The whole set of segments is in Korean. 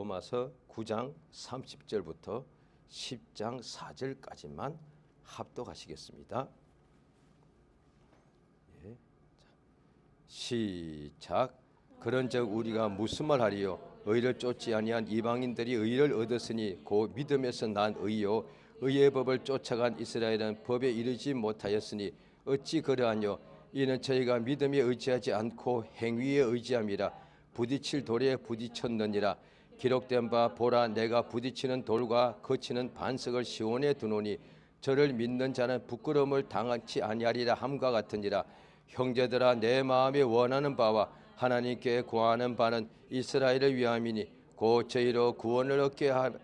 로마서 9장 30절부터 10장 4절까지만 합독하시겠습니다. 예. 시작. 그런즉 우리가 무슨 말하리요? 의를 쫓지 아니한 이방인들이 의를 얻었으니 곧 믿음에서 난 의요 의의 법을 쫓아간 이스라엘은 법에 이르지 못하였으니 어찌 그러하뇨? 이는 저희가 믿음에 의지하지 않고 행위에 의지함이라. 부딪힐 돌에 부딪혔느니라. 기록된 바 보라, 내가 부딪히는 돌과 거치는 반석을 시온에 두노니 저를 믿는 자는 부끄러움을 당하지 아니하리라 함과 같으니라. 형제들아, 내 마음에 원하는 바와 하나님께 구하는 바는 이스라엘을 위함이니 곧 저희로 구원을 얻게 하라.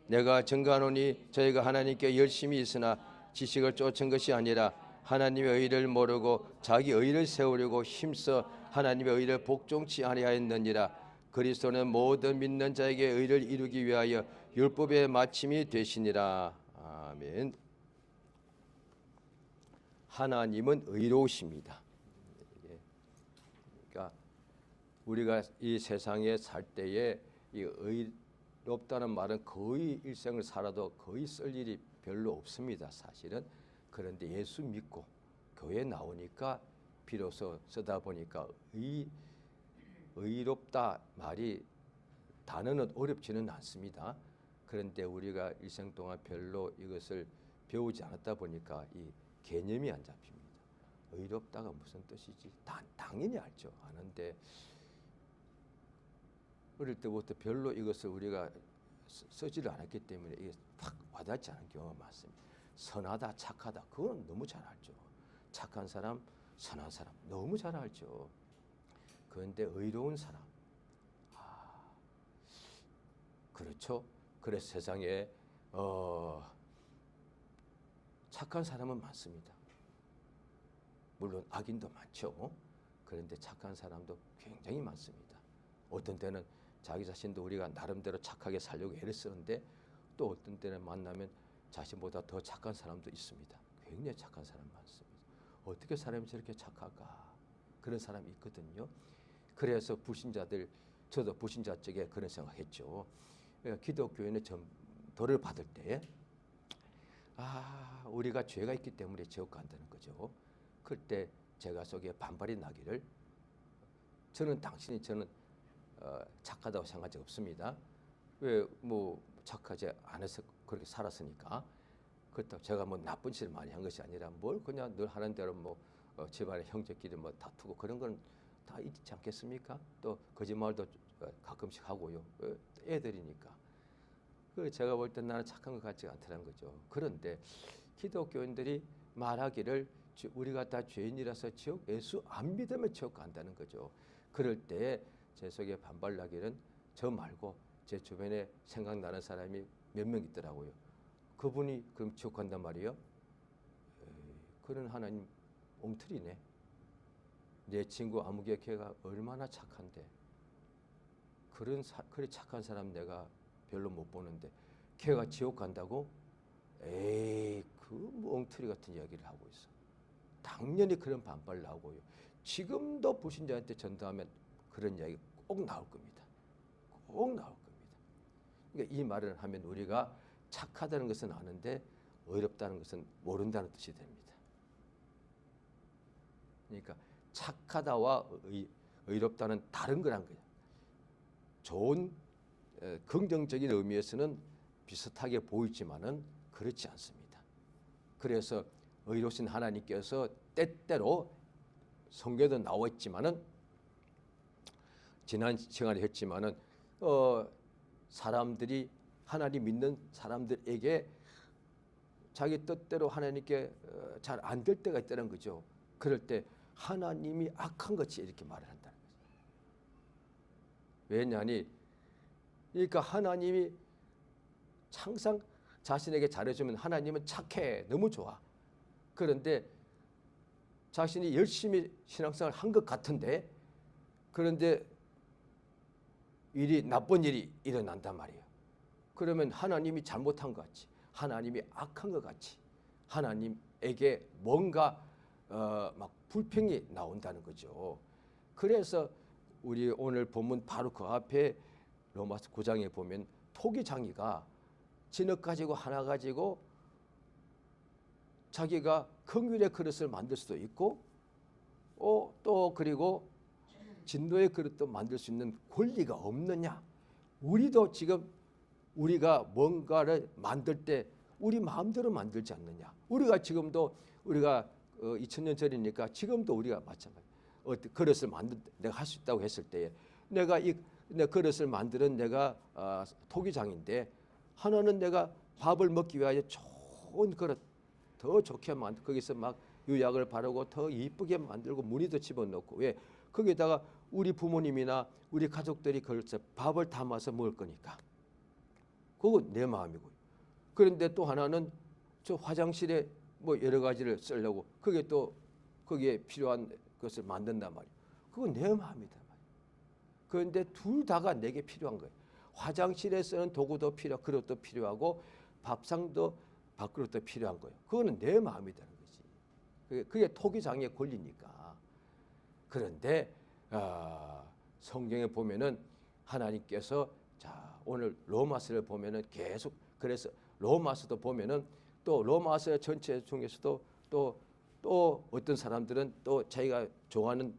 내가 증거하노니 저희가 하나님께 열심히 있으나 지식을 쫓은 것이 아니라 하나님의 의를 모르고 자기 의를 세우려고 힘써 하나님의 의를 복종치 아니하였느니라. 그리스도는 모든 믿는 자에게 의를 이루기 위하여 율법의 마침이 되시니라. 아멘. 하나님은 의로우십니다. 그러니까 우리가 이 세상에 살 때에 이 의롭다는 말은 거의 일생을 살아도 거의 쓸 일이 별로 없습니다, 사실은. 그런데 예수 믿고 교회 나오니까 비로소 쓰다 보니까 의롭다 말이 단어는 어렵지는 않습니다. 그런데 우리가 일생 동안 별로 이것을 배우지 않았다 보니까 이 개념이 안 잡힙니다. 의롭다가 무슨 뜻이지? 당연히 알죠. 아는데 어릴 때부터 별로 이것을 우리가 쓰지를 않았기 때문에 이게 탁 와닿지 않은 경우가 많습니다. 선하다, 착하다, 그건 너무 잘 알죠. 착한 사람, 선한 사람 너무 잘 알죠. 그런데 의로운 사람, 그렇죠. 그래서 세상에 착한 사람은 많습니다. 물론 악인도 많죠. 그런데 착한 사람도 굉장히 많습니다. 어떤 때는 자기 자신도 우리가 나름대로 착하게 살려고 애를 쓰는데 또 어떤 때는 만나면 자신보다 더 착한 사람도 있습니다. 굉장히 착한 사람 많습니다. 어떻게 사람이 저렇게 착할까? 그런 사람이 있거든요. 그래서 불신자들, 저도 불신자 쪽에 그런 생각했죠. 기독교인의 전도를 받을 때 우리가 죄가 있기 때문에 지옥 간다는 거죠. 그때 제가 속에 반발이 나기를, 저는 착하다고 생각한 적 없습니다. 왜 착하지 않아서 그렇게 살았으니까. 그렇다고 제가 나쁜 짓을 많이 한 것이 아니라 뭘 그냥 늘 하는 대로 집안의 형제끼리 다투고 그런 건 다 있지 않겠습니까? 또 거짓말도 가끔씩 하고요. 애들이니까. 제가 볼 때 나는 착한 것 같지 않다는 거죠. 그런데 기독교인들이 말하기를 우리가 다 죄인이라서 지옥, 예수 안 믿으면 지옥 간다는 거죠. 그럴 때 제 속에 반발나기는 저 말고 제 주변에 생각나는 사람이 몇 명 있더라고요. 그분이 그럼 지옥 간단 말이에요? 그런 하나님 엉터리네. 내 친구 아무개 걔가 얼마나 착한데 그래 착한 사람 내가 별로 못 보는데 걔가 지옥 간다고? 에이, 엉터리 같은 이야기를 하고 있어. 당연히 그런 반발 나오고요. 지금도 불신자한테 전도하면 그런 이야기 꼭 나올 겁니다. 꼭 나올 겁니다. 그러니까 이 말을 하면 우리가 착하다는 것은 아는데 의롭다는 것은 모른다는 뜻이 됩니다. 그러니까 착하다와 의롭다는 다른 거란 거예요. 좋은 긍정적인 의미에서는 비슷하게 보이지만은 그렇지 않습니다. 그래서 의로우신 하나님께서 때때로 성경에도 나와 있지만은 지난 시간에 했지만은 사람들이 하나님 믿는 사람들에게 자기 뜻대로 하나님께 잘 안 될 때가 있다는 거죠. 그럴 때 하나님이 악한 것이 이렇게 말을 한다는 거죠. 왜냐하니 그러니까 하나님이 항상 자신에게 잘해주면 하나님은 착해, 너무 좋아. 그런데 자신이 열심히 신앙생활을 한 것 같은데 그런데 나쁜 일이 일어난단 말이에요. 그러면 하나님이 잘못한 것 같이, 하나님이 악한 것 같이 하나님에게 뭔가 막 불평이 나온다는 거죠. 그래서 우리 오늘 본문 바로 그 앞에 로마서 9장에 보면 토기장이가 진흙 가지고 하나 가지고 자기가 긍휼의 그릇을 만들 수도 있고 또 그리고 진노의 그릇도 만들 수 있는 권리가 없느냐? 우리도 지금 우리가 뭔가를 만들 때 우리 마음대로 만들지 않느냐? 우리가 지금도 우리가 2000년 전이니까 지금도 우리가 마찬가지. 그릇을 내가 할 수 있다고 했을 때에 내가 내 그릇을 만드는 내가 토기장인데 하나는 내가 밥을 먹기 위하여 좋은 그릇 더 좋게 만들 거기서 막 유약을 바르고 더 이쁘게 만들고 무늬도 집어넣고 왜 거기다가 우리 부모님이나 우리 가족들이 그릇에 밥을 담아서 먹을 거니까 그건 내 마음이고 그런데 또 하나는 저 화장실에 뭐 여러 가지를 쓰려고 그게 또 거기에 필요한 것을 만든단 말이에요. 그건 내 마음이다 말이에요. 그런데 둘 다가 내게 필요한 거예요. 화장실에 쓰는 도구도 필요하고 그릇도 필요하고 밥상도 밥그릇도 필요한 거예요. 그거는 내 마음이라는 거지. 그게 토기장의 권리니까. 그런데 성경에 보면은 하나님께서 자 오늘 로마서를 보면은 계속 그래서 로마서도 보면은 또 로마서 전체 중에서도 또 어떤 사람들은 또 자기가 좋아하는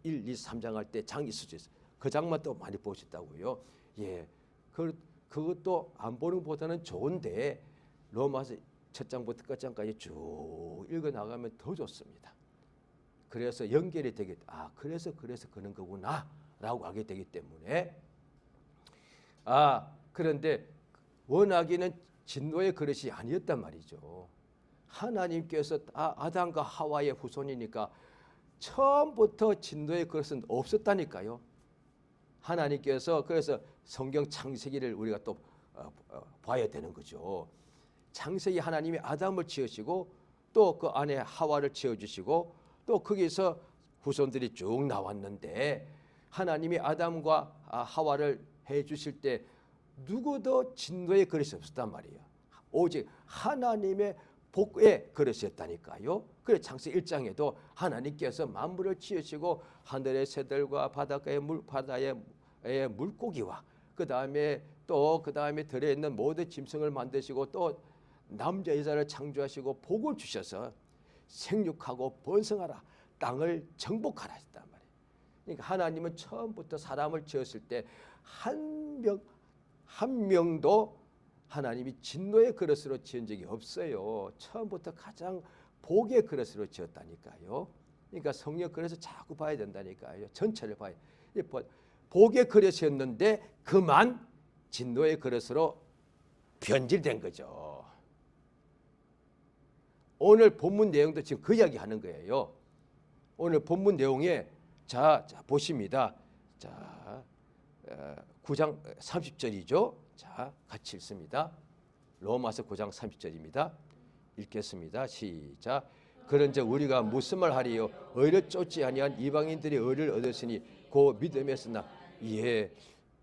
1, 2, 3장 할 때 장이 있을 수 있어요. 그 장만 또 많이 보셨다고요. 예, 그것도 안 보는 것보다는 좋은데 로마서 첫 장부터 끝장까지 쭉 읽어 나가면 더 좋습니다. 그래서 연결이 되게 그래서 그런 거구나라고 하게 되기 때문에 그런데 원하기는 진노의 그릇이 아니었단 말이죠. 하나님께서 아담과 하와의 후손이니까 처음부터 진노의 그릇은 없었다니까요. 하나님께서 그래서 성경 창세기를 우리가 또 봐야 되는 거죠. 창세기 하나님이 아담을 지으시고 또 그 안에 하와를 지어주시고 또 거기서 후손들이 쭉 나왔는데 하나님이 아담과 하와를 해주실 때 누구도 진노의 그릇이 없었단 말이에요. 오직 하나님의 복의 그릇이었다니까요. 그래서 창세기 1장에도 하나님께서 만물을 지으시고 하늘의 새들과 바다의 물고기와 그 다음에 들에 있는 모든 짐승을 만드시고 또 남자 여자를 창조하시고 복을 주셔서 생육하고 번성하라 땅을 정복하라 했단 말이에요. 그러니까 하나님은 처음부터 사람을 지었을 때 한 명도 하나님이 진노의 그릇으로 지은 적이 없어요. 처음부터 가장 복의 그릇으로 지었다니까요. 그러니까 성령 그래서 자꾸 봐야 된다니까요. 전체를 봐야. 복의 그릇이었는데 그만 진노의 그릇으로 변질된 거죠. 오늘 본문 내용도 지금 그 이야기 하는 거예요. 오늘 본문 내용에 자 보십니다. 자 9장 30절이죠. 자 같이 읽습니다. 로마서 9장 30절입니다. 읽겠습니다. 시작. 그런즉 우리가 무슨 말 하리요? 의를 쫓지 아니한 이방인들이 의를 얻었으니 그 믿음에서나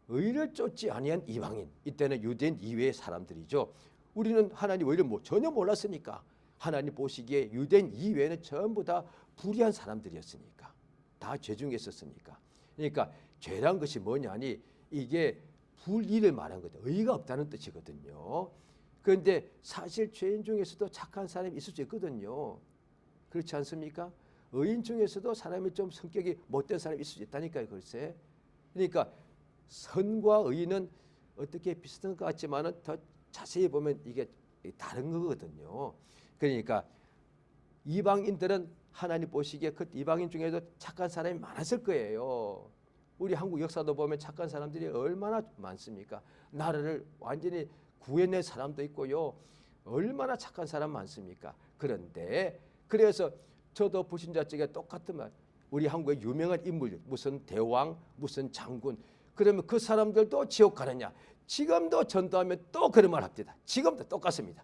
의를 쫓지 아니한 이방인 이때는 유대인 이외의 사람들이죠. 우리는 하나님 의를 전혀 몰랐으니까 하나님 보시기에 유대인 이외에는 전부 다 불의한 사람들이었으니까 다 죄 중에 있었으니까 그러니까 죄란 것이 뭐냐니 이게 불의를 말한 거다. 의가 없다는 뜻이거든요. 그런데 사실 죄인 중에서도 착한 사람이 있을 수 있거든요. 그렇지 않습니까? 의인 중에서도 사람이 좀 성격이 못된 사람이 있을 수 있다니까요. 글쎄. 그러니까 선과 의는 어떻게 비슷한 것 같지만은 더 자세히 보면 이게 다른 거거든요. 그러니까 이방인들은 하나님 보시기에 그 이방인 중에도 착한 사람이 많았을 거예요. 우리 한국 역사도 보면 착한 사람들이 얼마나 많습니까? 나라를 완전히 구해낸 사람도 있고요. 얼마나 착한 사람 많습니까? 그런데 그래서 저도 불신자 쪽에 똑같은 말. 우리 한국의 유명한 인물 무슨 대왕 무슨 장군 그러면 그 사람들도 지옥 가느냐? 지금도 전도하면 또 그런 말 합니다. 지금도 똑같습니다.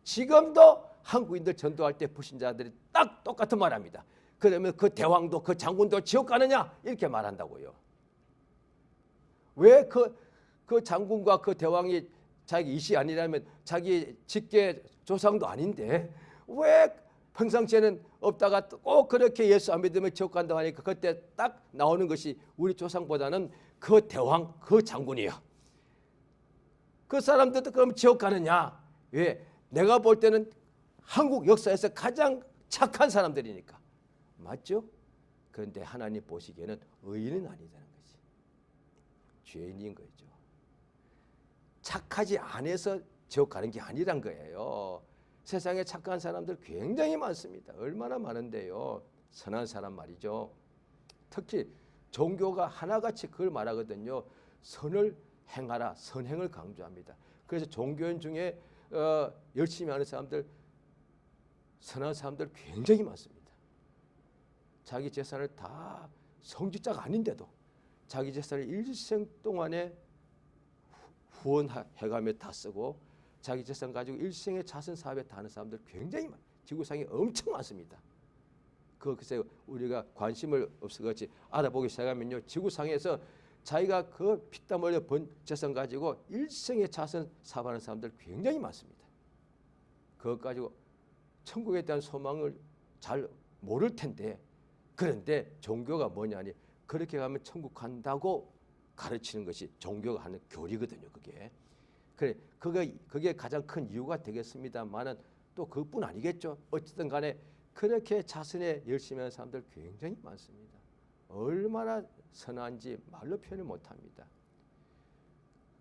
지금도 한국인들 전도할 때 불신자들이 딱 똑같은 말 합니다. 그러면 그 대왕도 그 장군도 지옥 가느냐? 이렇게 말한다고요. 왜 그 장군과 그 대왕이 자기 이시 아니라면 자기 직계 조상도 아닌데 왜 평상시에는 없다가 꼭 그렇게 예수 안 믿으면 지옥 간다고 하니까 그때 딱 나오는 것이 우리 조상보다는 그 대왕 그 장군이에요. 그 사람들도 그럼 지옥 가느냐? 왜? 내가 볼 때는 한국 역사에서 가장 착한 사람들이니까. 맞죠? 그런데 하나님 보시기에는 의인은 아니다는 거지. 죄인인 거죠. 착하지 않아서 지옥 가는 게 아니란 거예요. 세상에 착한 사람들 굉장히 많습니다. 얼마나 많은데요. 선한 사람 말이죠. 특히 종교가 하나같이 그걸 말하거든요. 선을 행하라. 선행을 강조합니다. 그래서 종교인 중에 열심히 하는 사람들, 선한 사람들 굉장히 많습니다. 자기 재산을 다 성직자가 아닌데도 자기 재산을 일생 동안에 후원해가며 다 쓰고 자기 재산 가지고 일생의 자선 사업에 다 하는 사람들 굉장히 많아요. 지구상에 엄청 많습니다. 글쎄 우리가 관심을 없어같이 알아보기 시작하면요. 지구상에서 자기가 그 피땀 흘려 번 재산 가지고 일생의 자선 사업하는 사람들 굉장히 많습니다. 그것 가지고 천국에 대한 소망을 잘 모를 텐데 그런데 종교가 뭐냐니 그렇게 가면 천국 간다고 가르치는 것이 종교가 하는 교리거든요. 그게 가장 큰 이유가 되겠습니다만은 또 그뿐 아니겠죠. 어쨌든 간에 그렇게 자선에 열심히 하는 사람들 굉장히 많습니다. 얼마나 선한지 말로 표현을 못합니다.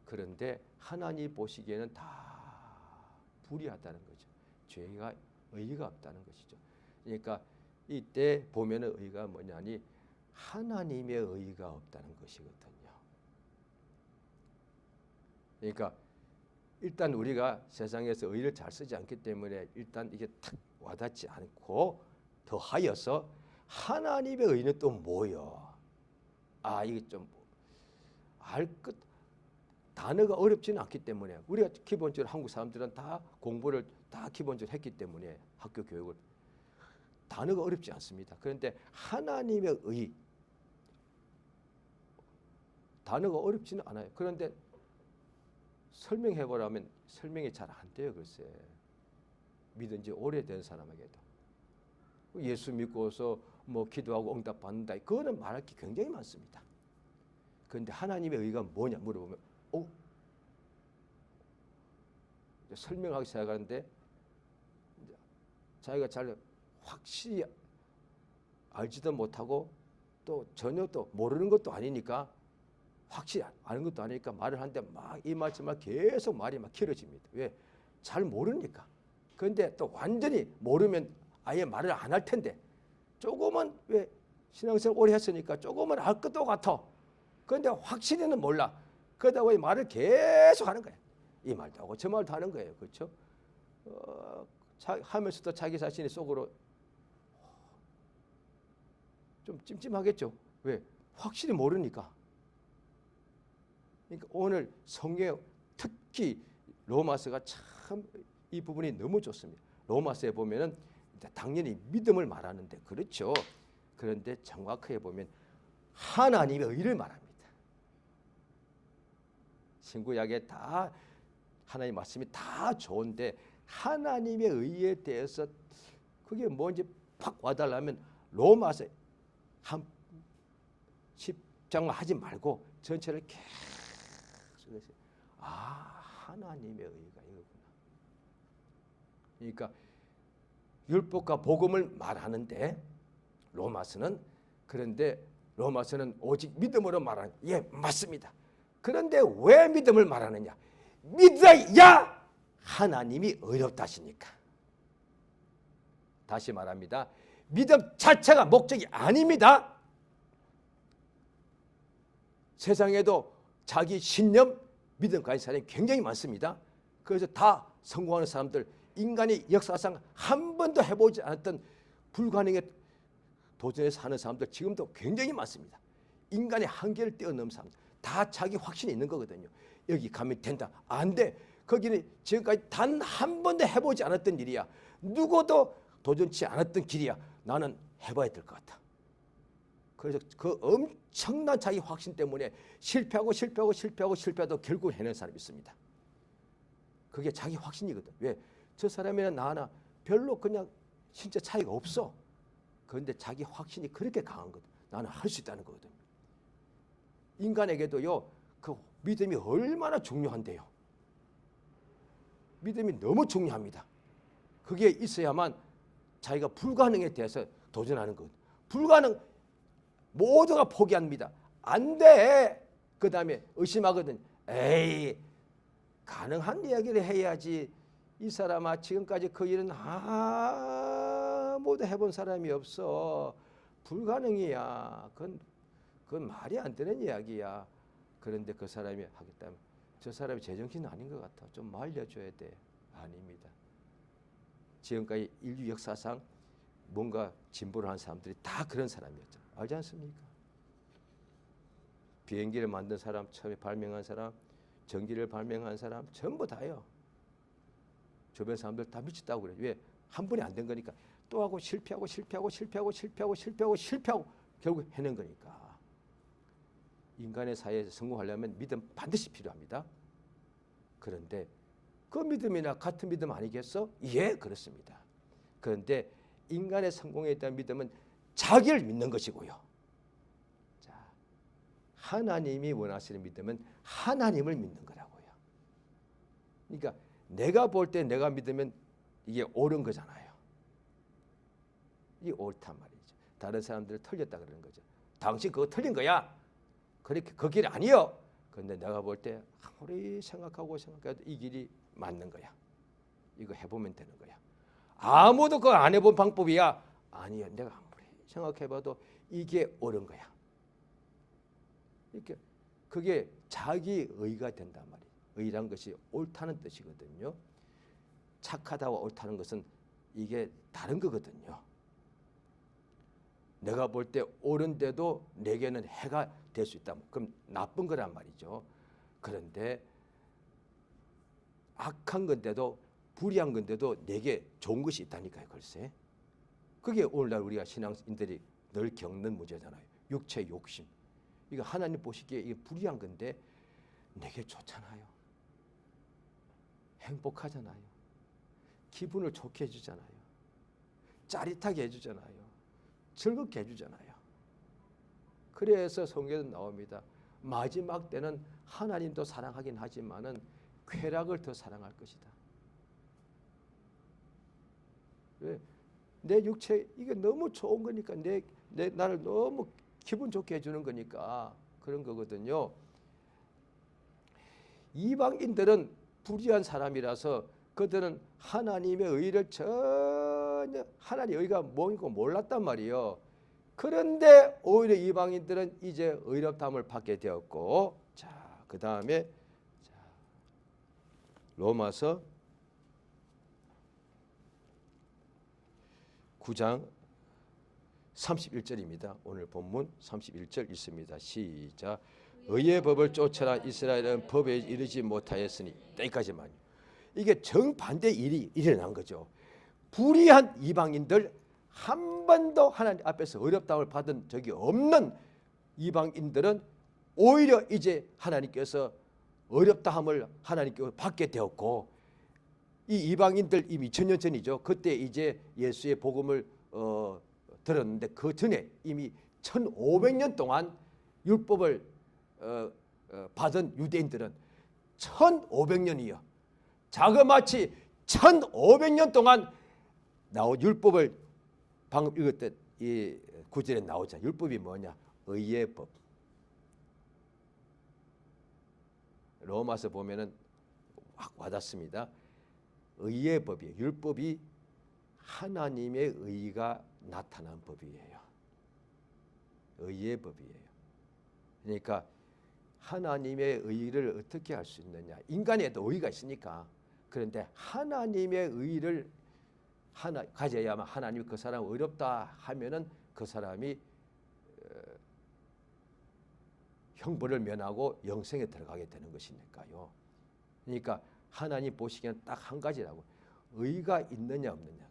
그런데 하나님 보시기에는 다 불의하다는 거죠. 죄가 의의가 없다는 것이죠. 그러니까 이때 보면은 의의가 뭐냐니 하나님의 의의가 없다는 것이거든요. 그러니까 일단 우리가 세상에서 의의를 잘 쓰지 않기 때문에 일단 이게 탁 와닿지 않고 더하여서 하나님의 의의는 또 뭐요? 이게 좀 알 것 단어가 어렵지는 않기 때문에 우리가 기본적으로 한국 사람들은 다 공부를 다 기본적으로 했기 때문에 학교 교육을 단어가 어렵지 않습니다. 그런데 하나님의 의 단어가 어렵지는 않아요. 그런데 설명해보라면 설명이 잘 안 돼요. 글쎄 믿은 지 오래된 사람에게도 예수 믿고서 뭐 기도하고 응답 받는다. 그거는 말할 게 굉장히 많습니다. 그런데 하나님의 의가 뭐냐 물어보면 설명하기 시작하는데 자기가 잘 확실히 알지도 못하고 또 전혀 또 모르는 것도 아니니까 확실히 아는 것도 아니니까 말을 하는데 막 이 말처럼 계속 말이 막 길어집니다. 왜? 잘 모르니까. 그런데 또 완전히 모르면 아예 말을 안 할 텐데 조금은 왜 신앙생활 오래 했으니까 조금은 알 것도 같아. 그런데 확실히는 몰라. 그러다 보니 말을 계속 하는 거야. 이 말도 하고 저 말도 하는 거예요. 그렇죠? 하면서도 자기 자신이 속으로 좀 찜찜하겠죠. 왜? 확실히 모르니까. 그러니까 오늘 성경에 특히 로마서가 참 이 부분이 너무 좋습니다. 로마서에 보면은 당연히 믿음을 말하는데 그렇죠. 그런데 정확하게 보면 하나님의 의를 말합니다. 신구약에 다 하나님 말씀이 다 좋은데 하나님의 의에 대해서 그게 뭔지 팍 와달라면 로마서 한 10장만 하지 말고 전체를 계속 하나님의 의가 이거구나. 그러니까 율법과 복음을 말하는데 로마서는 그런데 로마서는 오직 믿음으로 말하는 맞습니다. 그런데 왜 믿음을 말하느냐? 믿어야 하나님이 의롭다 하시니까. 다시 말합니다. 믿음 자체가 목적이 아닙니다. 세상에도 자기 신념, 믿음 가진 사람이 굉장히 많습니다. 그래서 다 성공하는 사람들, 인간이 역사상 한 번도 해보지 않았던 불가능에 도전해서 하는 사람들 지금도 굉장히 많습니다. 인간의 한계를 뛰어넘는 사람들 다 자기 확신이 있는 거거든요. 여기 가면 된다. 안 돼. 거기는 지금까지 단 한 번도 해보지 않았던 일이야. 누구도 도전치 않았던 길이야. 나는 해봐야 될 것 같아. 그래서 그 엄청난 자기 확신 때문에 실패하도 결국 해낸 사람이 있습니다. 그게 자기 확신이거든. 왜? 저 사람이나 나나 별로 그냥 진짜 차이가 없어. 그런데 자기 확신이 그렇게 강한 거든. 나는 할 수 있다는 거거든. 인간에게도요, 그 믿음이 얼마나 중요한데요. 믿음이 너무 중요합니다. 그게 있어야만 자기가 불가능에 대해서 도전하는 것. 불가능 모두가 포기합니다. 안 돼. 그 다음에 의심하거든. 에이 가능한 이야기를 해야지. 이 사람아 지금까지 그 일은 아무도 해본 사람이 없어. 불가능이야. 그건 말이 안 되는 이야기야. 그런데 그 사람이 하겠다면 저 사람이 제정신은 아닌 것 같아. 좀 말려줘야 돼. 아닙니다. 지금까지 인류 역사상 뭔가 진보를 한 사람들이 다 그런 사람이었죠. 알지 않습니까? 비행기를 만든 사람, 처음에 발명한 사람, 전기를 발명한 사람 전부 다요. 주변 사람들 다 미쳤다고 그래요. 왜? 한 번에 안 된 거니까 또 하고 실패하고 결국 해낸 거니까. 인간의 사회에서 성공하려면 믿음 반드시 필요합니다. 그런데 그 믿음이나 같은 믿음 아니겠어? 예, 그렇습니다. 그런데 인간의 성공에 대한 믿음은 자기를 믿는 것이고요. 자, 하나님이 원하시는 믿음은 하나님을 믿는 거라고요. 그러니까 내가 볼 때 내가 믿으면 이게 옳은 거잖아요. 이게 옳단 말이죠. 다른 사람들을 틀렸다 그러는 거죠. 당신 그거 틀린 거야. 그렇게 그 길이 아니요. 그런데 내가 볼 때 아무리 생각해도 이 길이 맞는 거야. 이거 해보면 되는 거야. 아무도 그거 안 해본 방법이야. 아니요. 내가 아무리 생각해봐도 이게 옳은 거야. 이렇게 그게 자기 의가 된단 말이에요. 의란 것이 옳다는 뜻이거든요. 착하다와 옳다는 것은 이게 다른 거거든요. 내가 볼 때 옳은데도 내게는 해가 될 수 있다. 그럼 나쁜 거란 말이죠. 그런데 악한 건데도 불의한 건데도 내게 좋은 것이 있다니까요. 글쎄. 그게 오늘날 우리가 신앙인들이 늘 겪는 문제잖아요. 육체 욕심. 이거 하나님 보시기에 이게 불의한 건데 내게 좋잖아요. 행복하잖아요. 기분을 좋게 해주잖아요. 짜릿하게 해주잖아요. 즐겁게 해주잖아요. 그래서 성경에 나옵니다. 마지막 때는 하나님도 사랑하긴 하지만은 쾌락을 더 사랑할 것이다. 왜? 내 육체 이게 너무 좋은 거니까 나를 너무 기분 좋게 해주는 거니까 그런 거거든요. 이방인들은 불의한 사람이라서 그들은 하나님의 의를 전혀 하나님의 의가 뭔고 몰랐단 말이에요. 그런데 오히려 이방인들은 이제 의롭다함을 받게 되었고, 자, 그 다음에 로마서 9장 31절입니다. 오늘 본문 31절 읽습니다. 시작. 의의 법을 쫓아라. 이스라엘은 법에 이르지 못하였으니. 여기까지만. 이게 정반대 일이 일어난 거죠. 불의한 이방인들, 한 번도 하나님 앞에서 의롭다함을 받은 적이 없는 이방인들은 오히려 이제 하나님께서 의롭다함을 하나님께 받게 되었고, 이 이방인들 이미 2000년 전이죠. 그때 이제 예수의 복음을 들었는데 그 전에 이미 1500년 동안 율법을 받은 유대인들은 1500년이요. 자그마치 1500년 동안 나온 율법을 방금 읽었던 이 구절에 나오자. 율법이 뭐냐? 의의 법. 로마서 보면은 확 와닿습니다. 의의 법이에요. 율법이 하나님의 의가 나타난 법이에요. 의의 법이에요. 그러니까 하나님의 의를 어떻게 할 수 있느냐? 인간에도 의가 있으니까. 그런데 하나님의 의를 가져야만 하나님이 그 사람 의롭다 하면은 그 사람이 형벌을 면하고 영생에 들어가게 되는 것이니까요. 그러니까 하나님 보시기에는 딱 한 가지라고. 의가 있느냐 없느냐.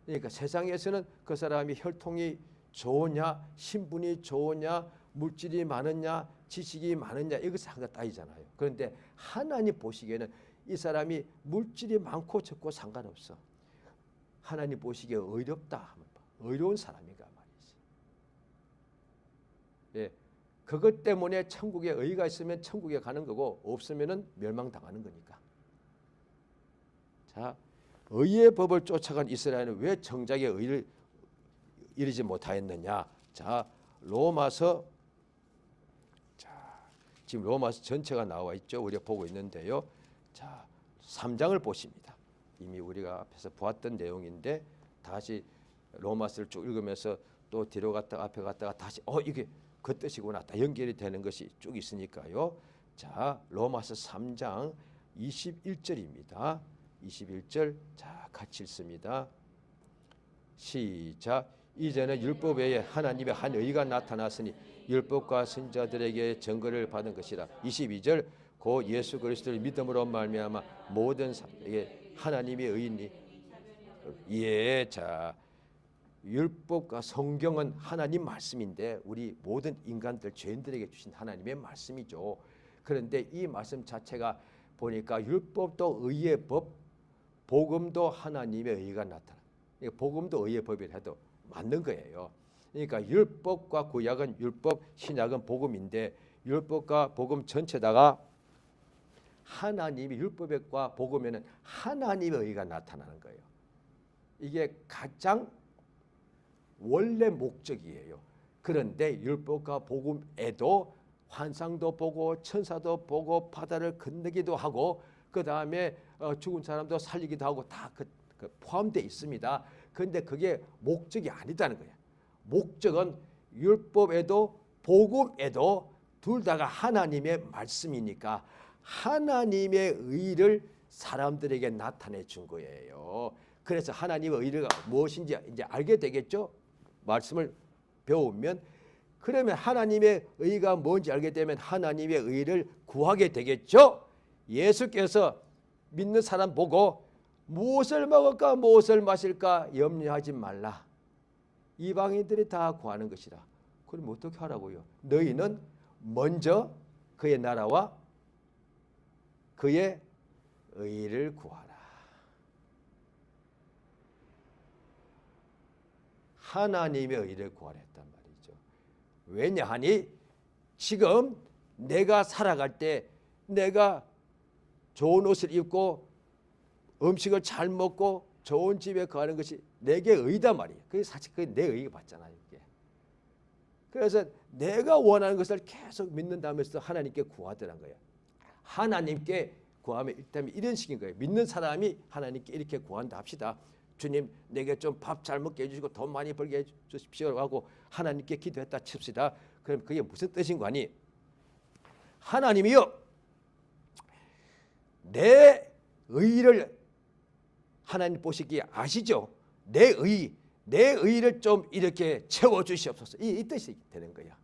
그러니까 세상에서는 그 사람이 혈통이 좋으냐, 신분이 좋으냐, 물질이 많으냐, 지식이 많으냐 이것을 한가 따지잖아요. 그런데 하나님 보시기에는 이 사람이 물질이 많고 적고 상관없어. 하나님 보시기에 의롭다 하면 의로운 사람인가 말이지. 예, 그것 때문에 천국에 의가 있으면 천국에 가는 거고 없으면은 멸망당하는 거니까. 자, 의의 법을 쫓아간 이스라엘은 왜 정작의 의를 이루지 못하였느냐? 자, 로마서, 자, 지금 로마서 전체가 나와 있죠. 우리가 보고 있는데요. 자, 3장을 보십니다. 이미 우리가 앞에서 보았던 내용인데 다시 로마서를 쭉 읽으면서 또 뒤로 갔다가 앞에 갔다가 다시 이게 그 뜻이구나 다 연결이 되는 것이 쭉 있으니까요. 자, 로마서 3장 21절입니다. 21절, 자, 같이 읽습니다. 시작. 이제는 율법 외에 하나님의 한 의가 나타났으니 율법과 선지자들에게 증거를 받은 것이라. 22절. 고 예수 그리스도를 믿음으로 말미암아 모든 사람에게 하나님의 의인이. 예, 자, 율법과 성경은 하나님 말씀인데 우리 모든 인간들 죄인들에게 주신 하나님의 말씀이죠. 그런데 이 말씀 자체가 보니까 율법도 의의 법, 복음도 하나님의 의가 나타나. 복음도 의의 법이라 해도 맞는 거예요. 그러니까 율법과 구약은 율법, 신약은 복음인데 율법과 복음 전체다가 하나님이 율법과 복음에는 하나님의 의가 나타나는 거예요. 이게 가장 원래 목적이에요. 그런데 율법과 복음에도 환상도 보고 천사도 보고 바다를 건너기도 하고 그 다음에 죽은 사람도 살리기도 하고 다 포함되어 있습니다. 그런데 그게 목적이 아니다는 거예요. 목적은 율법에도 복음에도 둘 다가 하나님의 말씀이니까 하나님의 의를 사람들에게 나타내 준 거예요. 그래서 하나님의 의가 무엇인지 이제 알게 되겠죠? 말씀을 배우면. 그러면 하나님의 의가 뭔지 알게 되면 하나님의 의를 구하게 되겠죠? 예수께서 믿는 사람 보고 무엇을 먹을까 무엇을 마실까 염려하지 말라. 이방인들이 다 구하는 것이라. 그럼 어떻게 하라고요? 너희는 먼저 그의 나라와 그의 의를 구하라. 하나님의 의를 구하라 했단 말이죠. 왜냐하니 지금 내가 살아갈 때 내가 좋은 옷을 입고 음식을 잘 먹고 좋은 집에 가는 것이 내게 의다 말이에요. 그게 사실 그게 내 의가 맞잖아요. 이게. 그래서 내가 원하는 것을 계속 믿는다면서 하나님께 구하더란 거예요. 하나님께 구하면 일단 이런 식인 거예요. 믿는 사람이 하나님께 이렇게 구한다 합시다. 주님 내게 좀 밥 잘 먹게 해주시고 돈 많이 벌게 해주십시오 하고 하나님께 기도했다 칩시다. 그럼 그게 무슨 뜻인 거니? 하나님이요 내 의를 하나님 보시기에 아시죠? 내 의를 좀 이렇게 채워주시옵소서. 이 뜻이 되는 거야.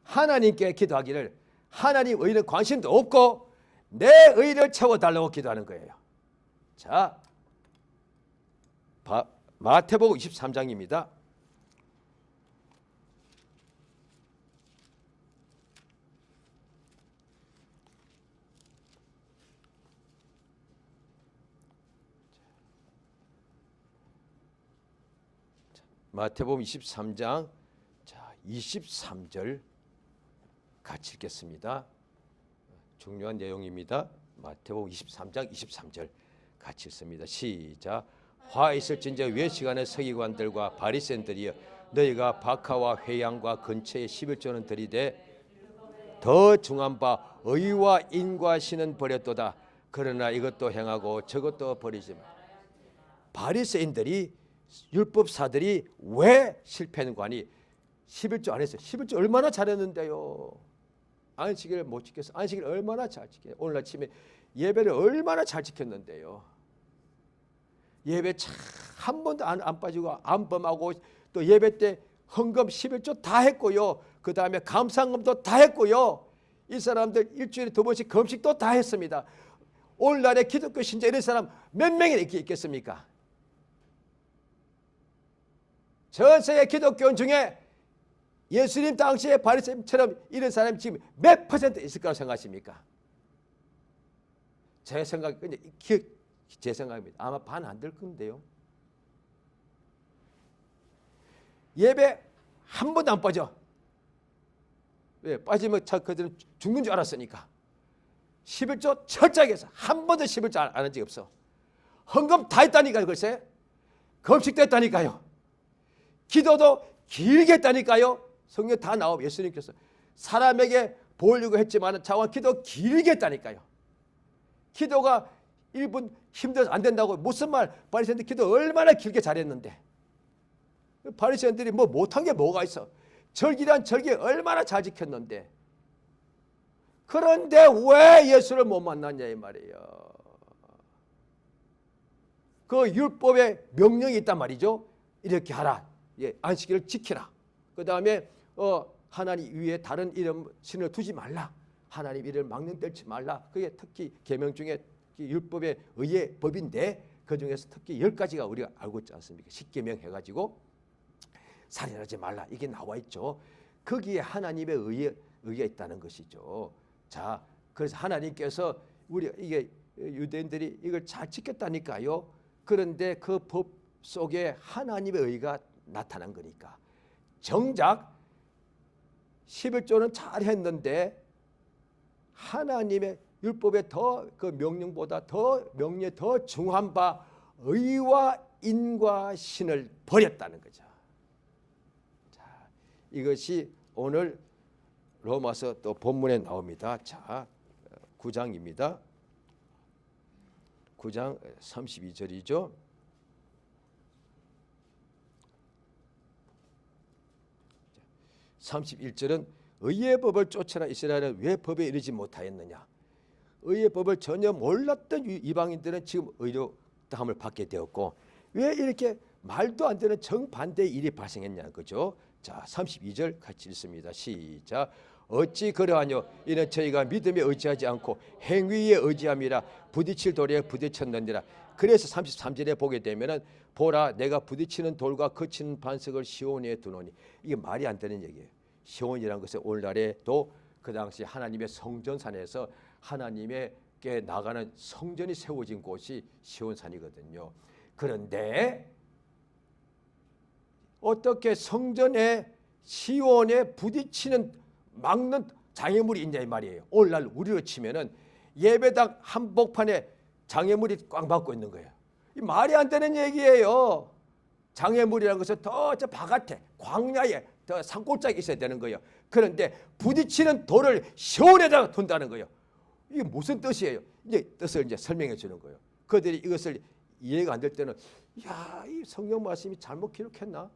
하나님께 기도하기를 하나님 의는 관심도 없고 내 의를 채워달라고 기도하는 거예요. 자, 마태복음 23장입니다. 마태복음 23장 자 23절 같이 읽겠습니다. 중요한 내용입니다. 마태복음 23장 23절 같이 읽습니다. 시작. 화 있을진저 왜 시간에 서기관들과 바리새인들이여 너희가 박하와 회양과 근처에 11조는 들이되 더 중한 바 의와 인과 신은 버렸도다. 그러나 이것도 행하고 저것도 버리지 마. 바리새인들이 율법사들이 왜 실패하는 거니? 11조 안 했어요. 11조 얼마나 잘했는데요. 안식일을 못 지켰어. 안식일 얼마나 잘 지켜요. 오늘 아침에 예배를 얼마나 잘 지켰는데요. 예배 참 한 번도 안 빠지고 안 범하고 또 예배 때 헌금 11조 다 했고요. 그 다음에 감사금도 다 했고요. 이 사람들 일주일에 2번씩 금식도 다 했습니다. 오늘날에 기독교 신자 이런 사람 몇 명이 이렇게 있겠습니까? 전 세계 기독교인 중에 예수님 당시에 바리새인처럼 이런 사람이 지금 몇 퍼센트 있을 거라고 생각하십니까? 제 생각입니다. 아마 반 안 될 건데요. 예배 한 번도 안 빠져. 왜? 빠지면 그들은 죽는 줄 알았으니까. 11조 철저하게 해서 한 번도 11조 안 한 적이 없어. 헌금 다 했다니까요. 글쎄. 금식도 했다니까요. 기도도 길게 했다니까요. 성경 다 나오고 예수님께서 사람에게 보려고 했지만 자원 기도 길게 했다니까요. 기도가 1분 힘들어서 안 된다고 무슨 말 바리새인들 기도 얼마나 길게 잘했는데 바리새인들이 뭐 못한 게 뭐가 있어. 절기란 절기 얼마나 잘 지켰는데 그런데 왜 예수를 못 만났냐 이 말이에요. 그 율법의 명령이 있단 말이죠. 이렇게 하라. 예, 안식일을 지키라. 그 다음에 하나님 위에 다른 이름 신을 두지 말라. 하나님 이름을 망령떨지 말라. 그게 특히 계명 중에 율법의 의의 법인데 그 중에서 특히 10가지가 우리가 알고 있지 않습니까? 10계명 해가지고 살인하지 말라. 이게 나와 있죠. 거기에 하나님의 의가 있다는 것이죠. 자, 그래서 하나님께서 우리 이게 유대인들이 이걸 잘 지켰다니까요. 그런데 그 법 속에 하나님의 의가 나타난 거니까 정작 11조는 잘 했는데 하나님의 율법에 더 그 명령보다 더 명령에 더 중한 바 의와 인과 신을 버렸다는 거죠. 자, 이것이 오늘 로마서 또 본문에 나옵니다. 자, 9장입니다. 9장 32절이죠. 31절은 의의 법을 쫓아라 이스라엘은 왜 법에 이르지 못하였느냐. 의의 법을 전혀 몰랐던 이방인들은 지금 의롭다함을 받게 되었고 왜 이렇게 말도 안 되는 정반대의 일이 발생했냐 그죠. 자, 32절 같이 읽습니다. 시작. 어찌 그러하뇨. 이는 저희가 믿음에 의지하지 않고 행위에 의지함이라 부딪힐 돌에 부딪혔느니라. 그래서 33절에 보게 되면은 보라 내가 부딪히는 돌과 거치는 반석을 시온에 두노니. 이게 말이 안 되는 얘기예요. 시온이라는 것은 오늘날에도 그 당시 하나님의 성전산에서 하나님께 나가는 성전이 세워진 곳이 시온산이거든요. 그런데 어떻게 성전에 시온에 부딪히는 막는 장애물이 있냐 이 말이에요. 오늘날 우리로 치면은 예배당 한복판에 장애물이 꽉 막고 있는 거예요. 이 말이 안 되는 얘기예요. 장애물이라는 것은 더 저 바깥에 광야에 더 산골짜기에 있어야 되는 거예요. 그런데 부딪히는 돌을 시온에다가 둔다는 거예요. 이게 무슨 뜻이에요? 이제 뜻을 이제 설명해 주는 거예요. 그들이 이것을 이해가 안 될 때는 야, 이 성경 말씀이 잘못 기록했나?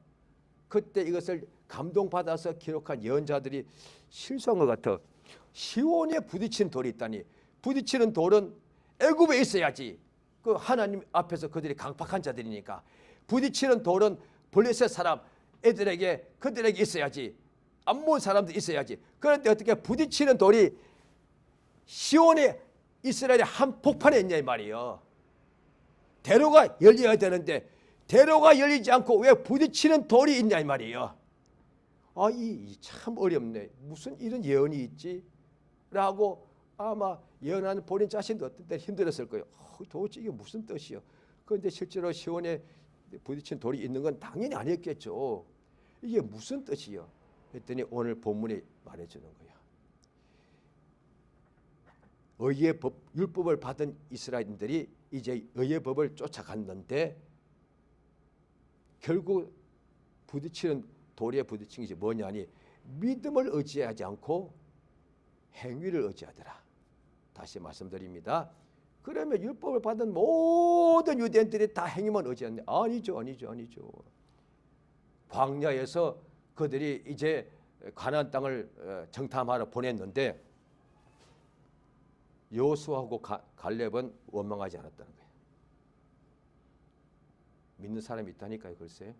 그때 이것을 감동받아서 기록한 예언자들이 실수한 것 같아. 시온에 부딪히는 돌이 있다니. 부딪히는 돌은 애굽에 있어야지. 그 하나님 앞에서 그들이 강팍한 자들이니까. 부딪히는 돌은 블레셋 사람 애들에게 그들에게 있어야지. 암몬 사람도 있어야지. 그런데 어떻게 부딪히는 돌이 시온에 이스라엘의 한복판에 있냐 이 말이에요. 대로가 열려야 되는데 대로가 열리지 않고 왜 부딪히는 돌이 있냐 이 말이에요. 아, 이 참 어렵네. 무슨 이런 예언이 있지? 라고 아마 예언하는 본인 자신도 어떤 때 힘들었을 거예요. 도대체 이게 무슨 뜻이요? 그런데 실제로 시온에 부딪힌 돌이 있는 건 당연히 아니었겠죠. 이게 무슨 뜻이요? 했더니 오늘 본문이 말해주는 거예요. 의의 법, 율법을 받은 이스라엘인들이 이제 의의 법을 쫓아갔는데 결국 부딪히는 돌에 부딪힌 것이 뭐냐니 믿음을 의지하지 않고 행위를 의지하더라. 다시 말씀드립니다. 그러면 율법을 받은 모든 유대인들이 다 행위만 의지하는데 아니죠. 광야에서 그들이 이제 가나안 땅을 정탐하러 보냈는데 여호수아하고 갈렙은 원망하지 않았다는 거예요. 믿는 사람이 있다니까요. 글쎄.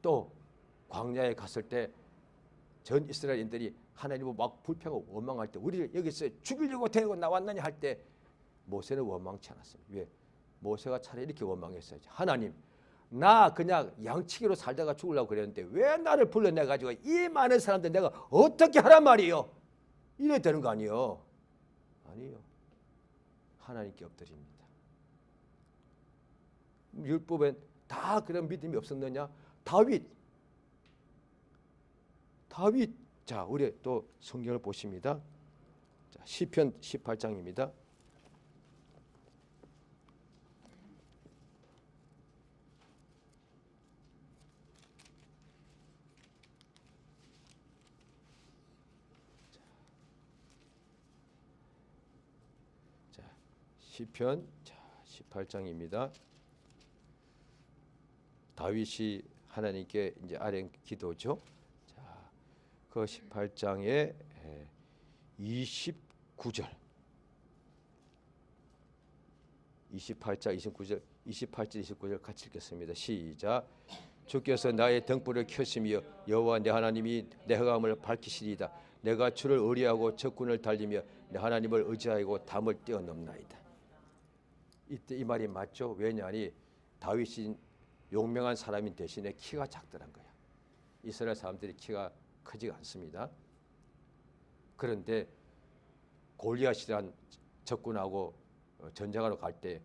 또 광야에 갔을 때 전 이스라엘인들이 하나님을 막 불평하고 원망할 때 우리를 여기서 죽이려고 데리고 나왔느냐 할 때 모세는 원망치 않았습니다. 왜? 모세가 차라리 이렇게 원망했어야지. 하나님, 나 그냥 양치기로 살다가 죽으려고 그랬는데 왜 나를 불러내가지고 이 많은 사람들 내가 어떻게 하란 말이에요? 이래 되는 거 아니에요? 아니에요. 하나님께 엎드립니다. 율법엔 다 그런 믿음이 없었느냐? 다윗 자, 우리 또 성경을 보십니다. 자, 시편 18장입니다. 자, 시편 18장입니다. 다윗이 하나님께 이제 아뢰는 기도죠. 자, 그 18장의 29절, 28장 29절, 28절 29절 같이 읽겠습니다. 시작. 주께서 나의 등불을 켜시며 여호와 내 하나님이 내 흑암을 밝히시리이다. 내가 주를 의뢰하고 적군을 달리며 내 하나님을 의지하고 담을 뛰어넘나이다. 이때 이 말이 맞죠? 왜냐하니 다윗이 용맹한 사람인 대신에 키가 작더란 거야. 이스라엘 사람들이 키가 크지가 않습니다. 그런데 골리앗이란 적군하고 전쟁하러 갈 때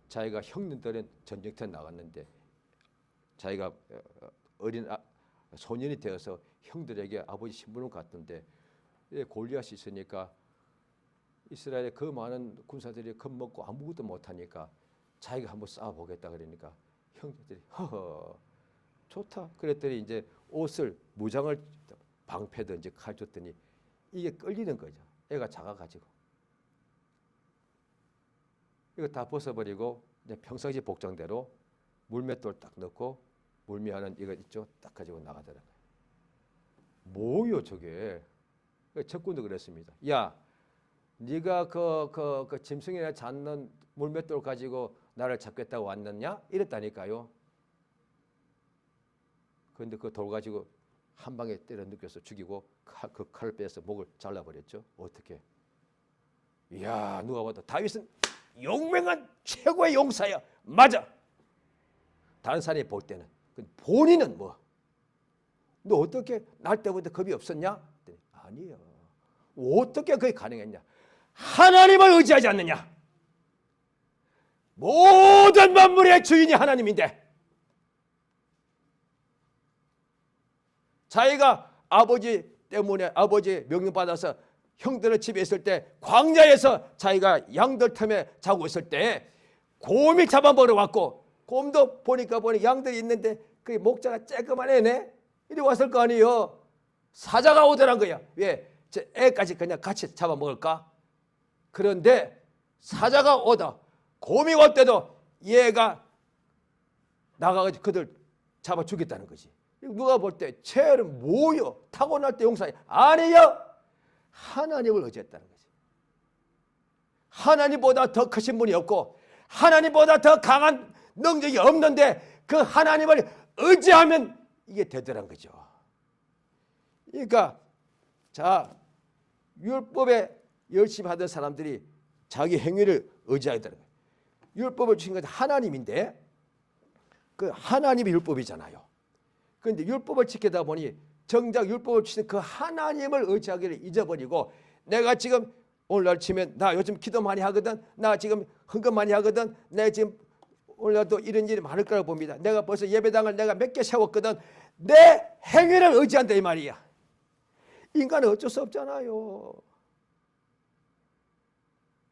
자기가 형님들은 전쟁터에 나갔는데 자기가 어린 소년이 되어서 형들에게 아버지 신분을 갖던데 골리앗이 있으니까 이스라엘의 그 많은 군사들이 겁먹고 아무것도 못하니까 자기가 한번 싸워보겠다 그러니까 형제들이 허허 좋다 그랬더니 이제 옷을 무장을 방패든지 칼 줬더니 이게 끌리는 거죠. 애가 작아가지고 이거 다 벗어버리고 이제 평상시 복장대로 물맷돌 딱 넣고 물미하는 이거 있죠. 딱 가지고 나가더라고요. 뭐요 저게? 적군도 그랬습니다. 야, 네가 그 짐승이나 잡는 물맷돌 가지고 나를 잡겠다고 왔느냐? 이랬다니까요. 그런데 그 돌 가지고 한 방에 때려 눕혀서 죽이고 그 칼을 빼서 목을 잘라버렸죠. 어떻게? 이야, 누가 봐도 다윗은 용맹한 최고의 용사야. 맞아. 다른 사람이 볼 때는. 본인은 뭐? 너 어떻게 날 때부터 겁이 없었냐? 아니요. 어떻게 그게 가능했냐? 하나님을 의지하지 않느냐? 모든 만물의 주인이 하나님인데 자기가 아버지 때문에 아버지 명령 받아서 형들의 집에 있을 때 광야에서 자기가 양들 틈에 자고 있을 때 곰이 잡아먹으러 왔고 곰도 보니까 양들이 있는데 그 목자가 쬐끄만 애네 이리 왔을 거 아니에요. 사자가 오더란 거야. 왜? 저 애까지 그냥 같이 잡아먹을까? 그런데 사자가 오다 곰이 올 때도 얘가 나가가지고 그들 잡아 죽였다는 거지. 누가 볼 때 쟤는 뭐요? 타고날 때 용사야. 아니요. 하나님을 의지했다는 거지. 하나님보다 더 크신 분이 없고 하나님보다 더 강한 능력이 없는데 그 하나님을 의지하면 이게 되더란 거죠. 그러니까 자 율법에 열심히 하던 사람들이 자기 행위를 의지하게 되는 거예요. 율법을 주신 것은 하나님인데 그 하나님이 율법이잖아요. 그런데 율법을 지키다 보니 정작 율법을 주신 그 하나님을 의지하기를 잊어버리고 내가 지금 오늘날 치면 나 요즘 기도 많이 하거든. 나 지금 헌금 많이 하거든. 내 지금 오늘날도 이런 일이 많을 거라고 봅니다. 내가 벌써 예배당을 내가 몇 개 세웠거든. 내 행위를 의지한다 이 말이야. 인간은 어쩔 수 없잖아요.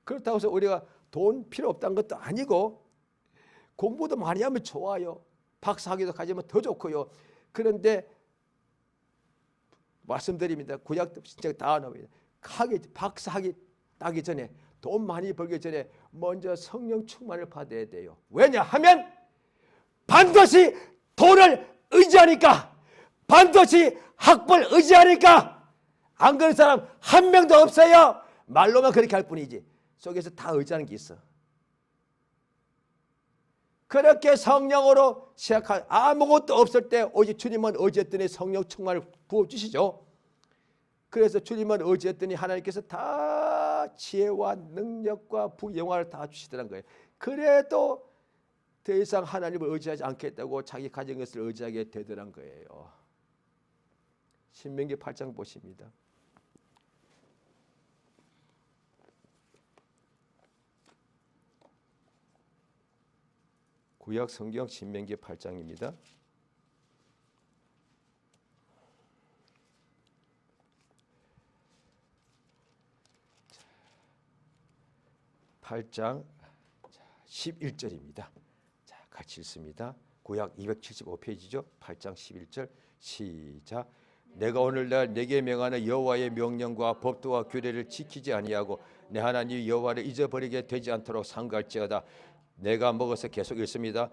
그렇다고 해서 우리가 돈 필요 없다는 것도 아니고 공부도 많이 하면 좋아요. 박사학위도 가지면 더 좋고요. 그런데 말씀드립니다. 구약도 진짜 다 나옵니다. 박사학위 따기 전에 돈 많이 벌기 전에 먼저 성령 충만을 받아야 돼요. 왜냐하면 반드시 돈을 의지하니까 반드시 학벌 의지하니까 안 그런 사람 한 명도 없어요. 말로만 그렇게 할 뿐이지 속에서 다 의지하는 게 있어. 그렇게 성령으로 시작한 아무것도 없을 때 오직 주님만 의지했더니 성령 충만을 부어주시죠. 그래서 주님만 의지했더니 하나님께서 다 지혜와 능력과 영화를 다 주시더란 거예요. 그래도 더 이상 하나님을 의지하지 않겠다고 자기 가진 것을 의지하게 되더란 거예요. 신명기 8장 보십니다. 구약 성경 신명기 8장입니다. 8장 11절입니다. 자, 같이 읽습니다. 구약 275페이지죠. 8장 11절 시작. 내가 오늘날 내게 명하는 여호와의 명령과 법도와 규례를 지키지 아니하고 내 하나님 여호와를 잊어버리게 되지 않도록 삼가할지어다. 내가 먹어서 계속 읽습니다.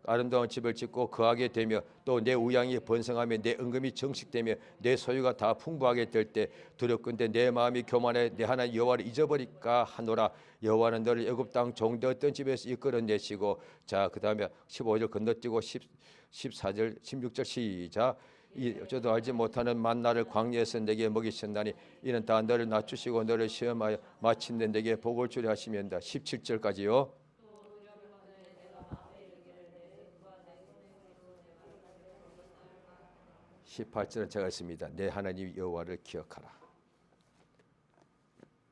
아름다운 집을 짓고 거하게 되며 또 내 우양이 번성하며 내 은금이 정식되며 내 소유가 다 풍부하게 될 때 두렵건대 내 마음이 교만해 내 하나님 여호와를 잊어버릴까 하노라. 여호와는 너를 애굽 땅 종되었던 집에서 이끌어내시고 자 그다음에 15절 건너뛰고 14절 16절 시작. 저도 알지 못하는 만나를 광야에서 내게 먹이셨나니 이는 다 너를 낮추시고 너를 시험하여 마침내 내게 복을 주려 하시면다. 17절까지요. 18절은 제가 했습니다. 내 하나님 여호와를 기억하라.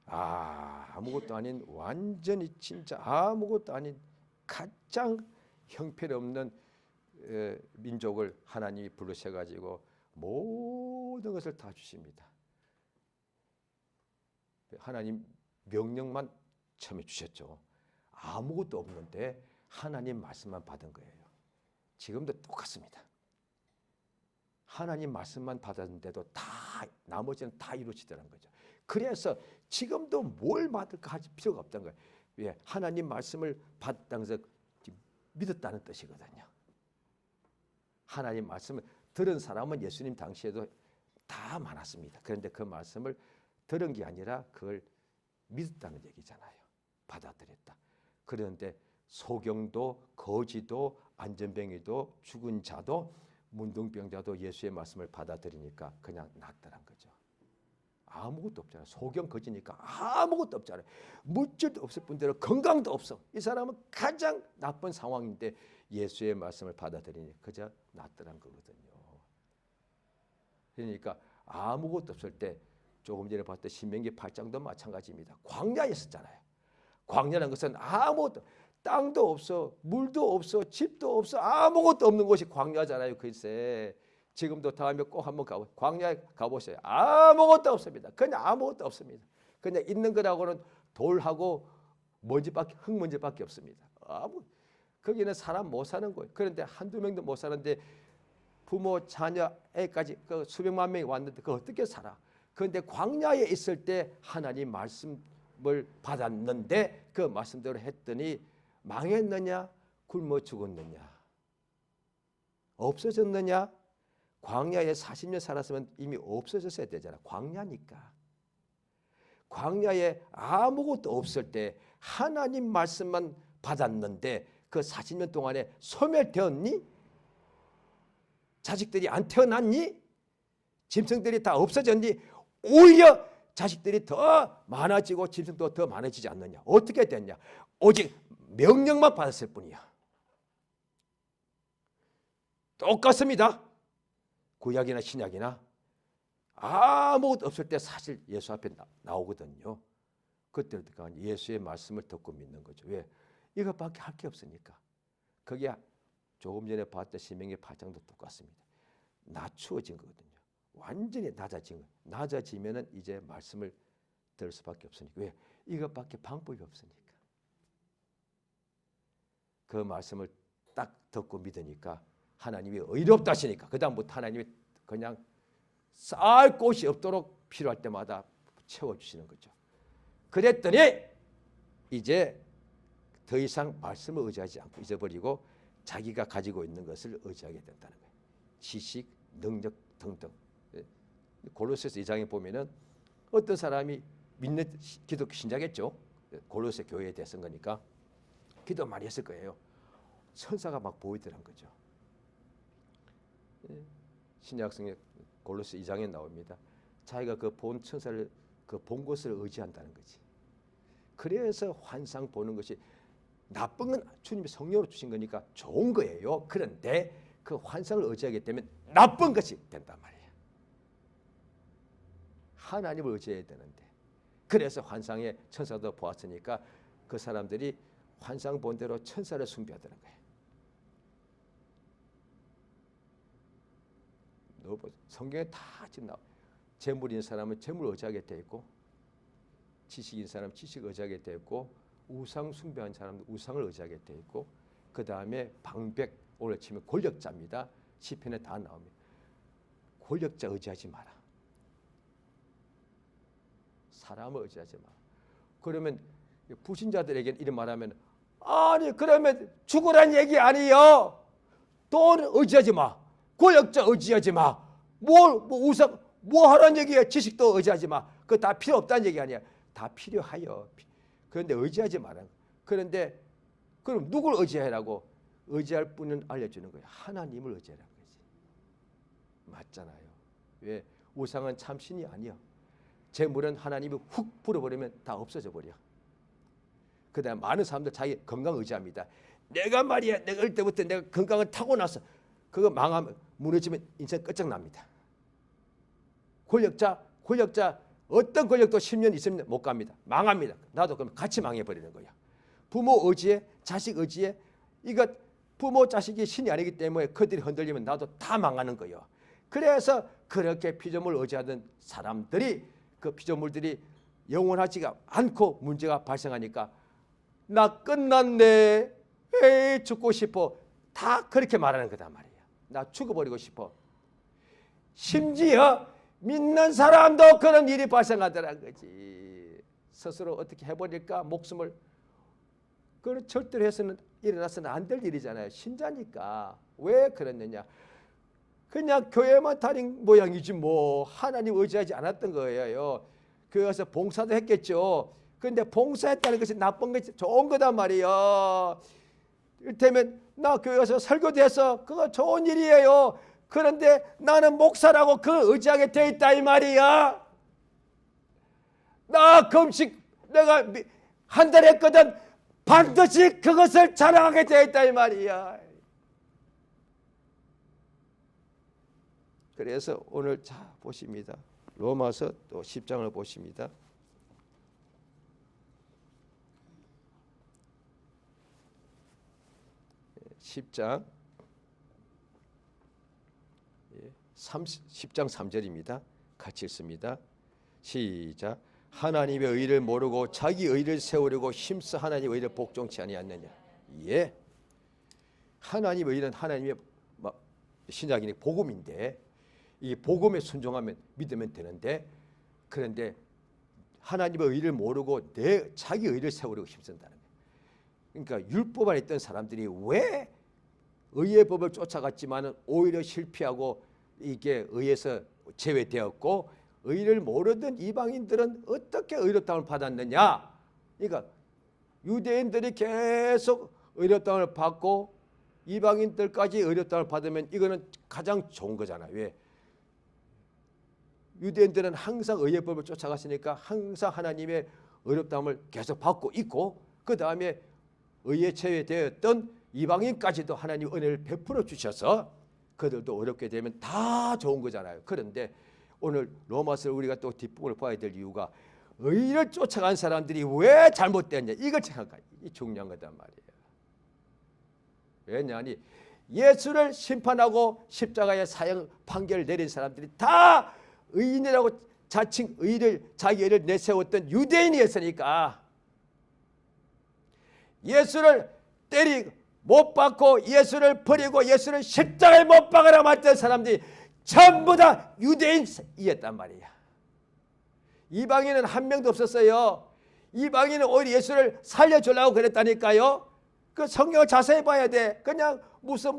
아무것도 아닌 완전히 진짜 아무것도 아닌 가장 형편없는 민족을 하나님이 부르셔가지고 모든 것을 다 주십니다. 하나님 명령만 처음에 주셨죠. 아무것도 없는데 하나님 말씀만 받은 거예요. 지금도 똑같습니다. 하나님 말씀만 받았는데도 다 나머지는 다 이루어지더라는 거죠. 그래서 지금도 뭘 받을까 할 필요가 없다는 거예요. 왜? 하나님 말씀을 받았다는 것은 믿었다는 뜻이거든요. 하나님 말씀을 들은 사람은 예수님 당시에도 다 많았습니다. 그런데 그 말씀을 들은 게 아니라 그걸 믿었다는 얘기잖아요. 받아들였다. 그런데 소경도 거지도 안전뱅이도 죽은 자도 문둥병자도 예수의 말씀을 받아들이니까 그냥 낫더란 거죠. 아무것도 없잖아요. 소경 거지니까 아무것도 없잖아요. 물질도 없을 뿐더러 건강도 없어. 이 사람은 가장 나쁜 상황인데 예수의 말씀을 받아들이니 그저 낫더란 거거든요. 그러니까 아무것도 없을 때 조금 전에 봤던 신명기 8장도 마찬가지입니다. 광야에 있었잖아요. 광야라는 것은 아무것도 땅도 없어, 물도 없어, 집도 없어, 아무것도 없는 곳이 광야잖아요. 글쎄 지금도 다음에 꼭 한번 광야에 가보세요. 아무것도 없습니다. 그냥 아무것도 없습니다. 그냥 있는 거라고는 돌하고 먼지밖에 흙먼지밖에 없습니다. 거기는 사람 못 사는 거예요. 그런데 한두 명도 못 사는데 부모, 자녀, 애까지 그 수백만 명이 왔는데 그 어떻게 살아? 그런데 광야에 있을 때 하나님 말씀을 받았는데 그 말씀대로 했더니 망했느냐? 굶어 죽었느냐? 없어졌느냐? 광야에 40년 살았으면 이미 없어졌어야 되잖아. 광야니까. 광야에 아무것도 없을 때 하나님 말씀만 받았는데 그 40년 동안에 소멸되었니? 자식들이 안 태어났니? 짐승들이 다 없어졌니? 오히려 자식들이 더 많아지고 짐승도 더 많아지지 않느냐? 어떻게 됐냐? 오직 명령만 받았을 뿐이야. 똑같습니다. 구약이나 신약이나 아무것도 없을 때 사실 예수 앞에 나오거든요. 그때부터 예수의 말씀을 듣고 믿는 거죠. 왜? 이것밖에 할 게 없으니까. 그게 조금 전에 봤던 신명기 8장도 똑같습니다. 낮추어진 거거든요. 완전히 낮아진 거예요. 낮아지면은 이제 말씀을 들을 수밖에 없으니까. 왜? 이것밖에 방법이 없으니까. 그 말씀을 딱 듣고 믿으니까 하나님이 의롭다 하시니까 그 다음부터 하나님이 그냥 쌀 곳이 없도록 필요할 때마다 채워주시는 거죠. 그랬더니 이제 더 이상 말씀을 의지하지 않고 잊어버리고 자기가 가지고 있는 것을 의지하게 된다는 거예요. 지식, 능력 등등. 골로새서 2장에 보면은 어떤 사람이 믿는 기독교 신자겠죠. 골로새 교회에 대해서 거니까 기도 많이 했을 거예요. 천사가 막 보이더란 거죠. 신약성의 골로새 2장에 나옵니다. 자기가 그 본 천사를 그 본 것을 의지한다는 거지. 그래서 환상 보는 것이 나쁜 건 주님이 성령으로 주신 거니까 좋은 거예요. 그런데 그 환상을 의지하게 되면 나쁜 것이 된단 말이에요. 하나님을 의지해야 되는데. 그래서 환상에 천사도 보았으니까 그 사람들이 환상 본 대로 천사를 숭배하더는 거예요. 성경에 다 지금 나와. 재물인 사람은 재물 의지하게 돼 있고, 지식인 사람은 지식 의지하게 돼 있고, 우상 숭배한 사람들 우상을 의지하게 돼 있고, 그 다음에 방백, 오늘 치면 권력자입니다. 시편에 다 나옵니다. 권력자 의지하지 마라. 사람을 의지하지 마라. 그러면 불신자들에게 이런 말하면, 아니 그러면 죽으란 얘기 아니요. 돈 의지하지 마. 권력자 의지하지 마. 뭐 우상 뭐 하라는 얘기야. 지식도 의지하지 마. 그거 다 필요 없다는 얘기 아니야. 다 필요하여. 그런데 의지하지 마라. 그런데 그럼 누굴 의지하라고? 의지할 분은 알려주는 거야. 하나님을 의지하라는 거지. 맞잖아요. 왜? 우상은 참신이 아니야. 재물은 하나님이 훅 불어버리면 다 없어져 버려. 그다음 많은 사람들 자기 건강 의지합니다. 내가 말이야, 내가 어릴 때부터 내가 건강을 타고났어. 그거 망하면 무너지면 인생 끝장납니다. 권력자 어떤 권력도 10년 있으면 못 갑니다. 망합니다. 나도 그럼 같이 망해버리는 거야. 부모 의지에 자식 의지에 이거 부모 자식이 신이 아니기 때문에 그들이 흔들리면 나도 다 망하는 거예요. 그래서 그렇게 피조물 의지하던 사람들이 그 피조물들이 영원하지가 않고 문제가 발생하니까 나 끝났네. 에이 죽고 싶어. 다 그렇게 말하는 거단 말이야. 나 죽어버리고 싶어. 심지어 믿는 사람도 그런 일이 발생하더란 거지. 스스로 어떻게 해버릴까 목숨을. 그건 절대로 해서는 일어나서는 안 될 일이잖아요. 신자니까. 왜 그랬느냐. 그냥 교회만 다닌 모양이지 뭐 하나님 의지하지 않았던 거예요. 교회 가서 봉사도 했겠죠. 그런데 봉사했다는 것이 나쁜 것이 좋은 거단 말이에요. 이를테면 나 교회 가서 설교도 해서 그거 좋은 일이에요. 그런데 나는 목사라고 그걸 의지하게 돼 있다 이 말이야. 나 금식 내가 한 달 했거든. 반드시 그것을 자랑하게 돼 있다 이 말이야. 그래서 오늘 자 보십니다. 로마서 또 10장을 보십니다. 10장 10장 3절입니다. 같이 읽습니다. 시작. 하나님의 의를 모르고 자기 의를 세우려고 힘써 하나님의 의를 복종치 아니하느냐. 예. 하나님의 의는 하나님의 신약이니 복음인데 이 복음에 순종하면 믿으면 되는데 그런데 하나님의 의를 모르고 내 자기 의를 세우려고 힘쓴다는 거예요. 그러니까 율법 안에 있던 사람들이 왜 의의 법을 쫓아갔지만은 오히려 실패하고 이게 의에서 제외되었고 의를 모르던 이방인들은 어떻게 의롭다움을 받았느냐. 그러니까 유대인들이 계속 의롭다움을 받고 이방인들까지 의롭다움을 받으면 이거는 가장 좋은 거잖아요. 왜? 유대인들은 항상 의의 법을 쫓아갔으니까 항상 하나님의 의롭다움을 계속 받고 있고 그 다음에 의에 제외되었던 이방인까지도 하나님 은혜를 베풀어 주셔서 그들도 어렵게 되면 다 좋은 거잖아요. 그런데 오늘 로마서를 우리가 또 뒷부분을 봐야 될 이유가 의를 쫓아간 사람들이 왜 잘못됐냐 이걸 생각해야 이 중요한 거단 말이에요. 왜냐하니 예수를 심판하고 십자가에 사형 판결을 내린 사람들이 다 의인이라고 자칭 자기 의를 내세웠던 유대인이었으니까 예수를 때리고 못 박고 예수를 버리고 예수를 십자가에 못 박으라 말던 사람들이 전부 다 유대인이었단 말이야. 이방인은 한 명도 없었어요. 이방인은 오히려 예수를 살려주려고 그랬다니까요. 그 성경을 자세히 봐야 돼. 그냥 무슨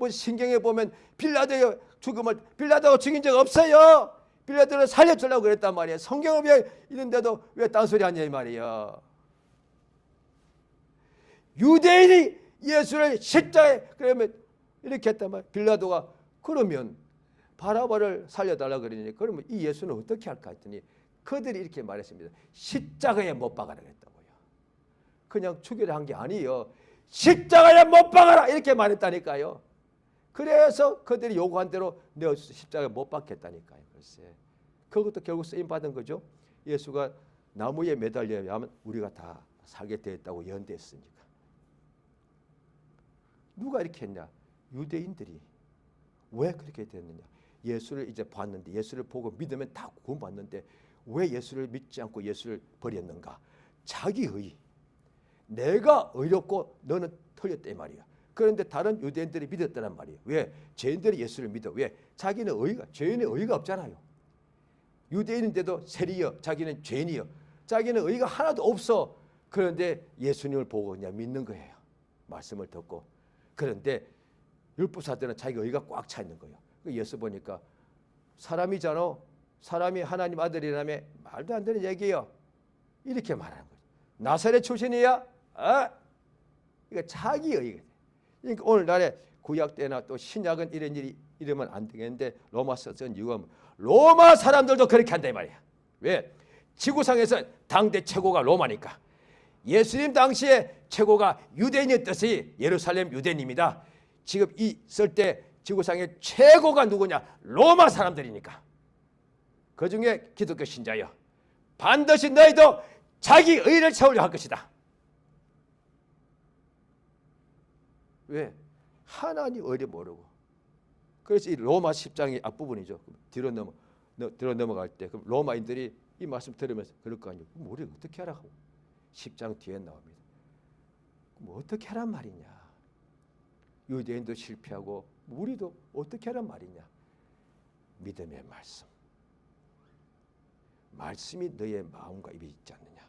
신경에 보면 빌라도가 죽인 적 없어요. 빌라도를 살려주려고 그랬단 말이야. 성경을 왜 있는데도 왜 딴소리 하냐 이 말이야. 유대인이 예수를 십자가에 그러면 이렇게 했단 말이야. 빌라도가 그러면 바라바를 살려달라 그러니 그러면 이 예수는 어떻게 할까 했더니 그들이 이렇게 말했습니다. 십자가에 못 박아라 그랬다고요. 그냥 죽이려 한 게 아니에요. 십자가에 못 박아라 이렇게 말했다니까요. 그래서 그들이 요구한 대로 내 십자가에 못 박겠다니까요. 글쎄. 그것도 결국 쓰임받은 거죠. 예수가 나무에 매달려야 하면 우리가 다 살게 되었다고 연대했으니까. 누가 이렇게 했냐? 유대인들이. 왜 그렇게 됐느냐? 예수를 이제 봤는데 예수를 보고 믿으면 다 구원받는데 왜 예수를 믿지 않고 예수를 버렸는가? 자기 의. 내가 의롭고 너는 틀렸다 이 말이야. 그런데 다른 유대인들이 믿었다는 말이에요. 왜? 죄인들이 예수를 믿어. 왜? 자기는 죄인의 의가 없잖아요. 유대인인데도 세리여, 자기는 죄인이여. 자기는 의가 하나도 없어. 그런데 예수님을 보고 그냥 믿는 거예요. 말씀을 듣고. 그런데 율법사들은 자기 의가 꽉 차 있는 거예요. 예수 보니까 사람이잖아. 사람이 하나님 아들이라며 말도 안 되는 얘기예요. 이렇게 말하는 거예요. 나사렛 출신이야? 그러니까 자기 의가. 그러니까 오늘날에 구약 때나 또 신약은 이런 일이 이러면 안 되겠는데 로마서 쓴 이유가 로마 사람들도 그렇게 한다 이 말이야. 왜? 지구상에서 당대 최고가 로마니까. 예수님 당시에 최고가 유대인이었듯이 예루살렘 유대인입니다. 지금 있을 때 지구상의 최고가 누구냐? 로마 사람들이니까. 그중에 기독교 신자여. 반드시 너희도 자기 의를 세우려 할 것이다. 왜? 하나님 의를 모르고. 그래서 이 로마 10장의 앞부분이죠. 뒤로 넘어갈 때 그럼 로마인들이 이 말씀 들으면서 그럴 거 아니에요. 그럼 우리가 어떻게 하라고? 10장 뒤에 나옵니다. 그럼 어떻게 하란 말이냐? 유대인도 실패하고 우리도 어떻게 하란 말이냐? 믿음의 말씀. 말씀이 너의 마음과 입에 있지 않느냐?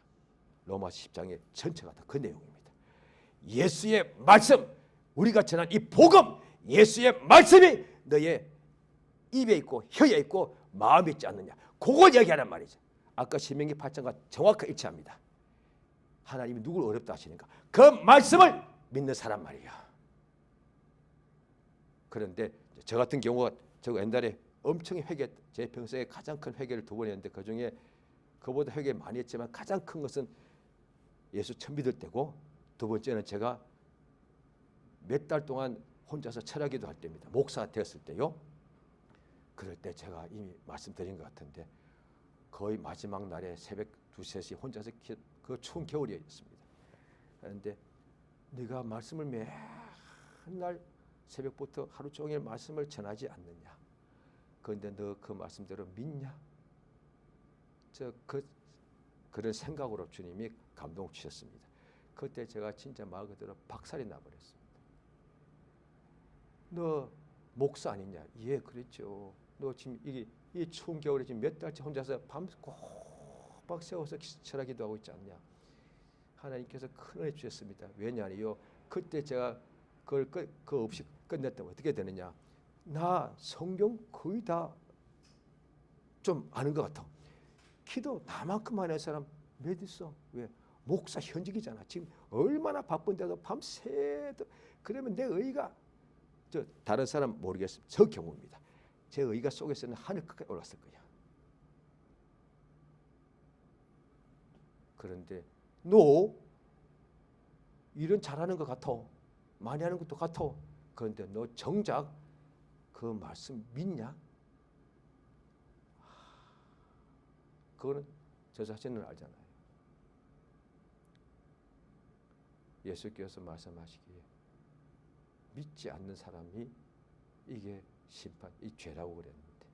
로마 10장의 전체가 다 그 내용입니다. 예수의 말씀, 우리가 전한 이 복음, 예수의 말씀이 너의 입에 있고 혀에 있고 마음에 있지 않느냐? 그걸 얘기하란 말이죠. 아까 신명기 8장과 정확하게 일치합니다. 하나님이 누구를 어렵다 하시는가? 그 말씀을 믿는 사람 말이야. 그런데 저 같은 경우가 저 옛날에 엄청 제 평생에 가장 큰 회개를 2번 했는데 그중에 그보다 회개 많이 했지만 가장 큰 것은 예수 처음 믿을 때고 두 번째는 제가 몇 달 동안 혼자서 철학기도 할 때입니다. 목사가 되었을 때요. 그럴 때 제가 이미 말씀드린 것 같은데 거의 마지막 날에 새벽 2, 3시 혼자서 그 추운 겨울이었습니다. 그런데 네가 말씀을 맨날 새벽부터 하루 종일 말씀을 전하지 않느냐. 그런데 너 그 말씀대로 믿냐? 그런 생각으로 주님이 감동 주셨습니다. 그때 제가 진짜 말 그대로 박살이 나버렸습니다. 너 목사 아니냐? 예, 그랬죠. 너 지금 이 추운 겨울에 지금 몇 달째 혼자서 밤 꼬박 세워서 철학기도 하고 있지 않냐? 하나님께서 큰 은혜 주셨습니다. 왜냐하요? 그때 제가 그걸 그 없이 끝냈다면 어떻게 되느냐? 나 성경 거의 다 좀 아는 것 같아. 기도 나만큼 하는 사람 몇 있어? 왜? 목사 현직이잖아. 지금 얼마나 바쁜데도 밤새도 그러면 내 의가 다른 사람 모르겠습니다. 저 경우입니다. 제 의가 속에서는 하늘 끝까지 올랐을 거야. 그런데 너 일은 잘하는 것 같아. 많이 하는 것도 같아. 그런데 너 정작 그 말씀 믿냐? 그거는 저 자신을 알잖아요. 예수께서 말씀하시기에 믿지 않는 사람이 이게 심판, 이 죄라고 그랬는데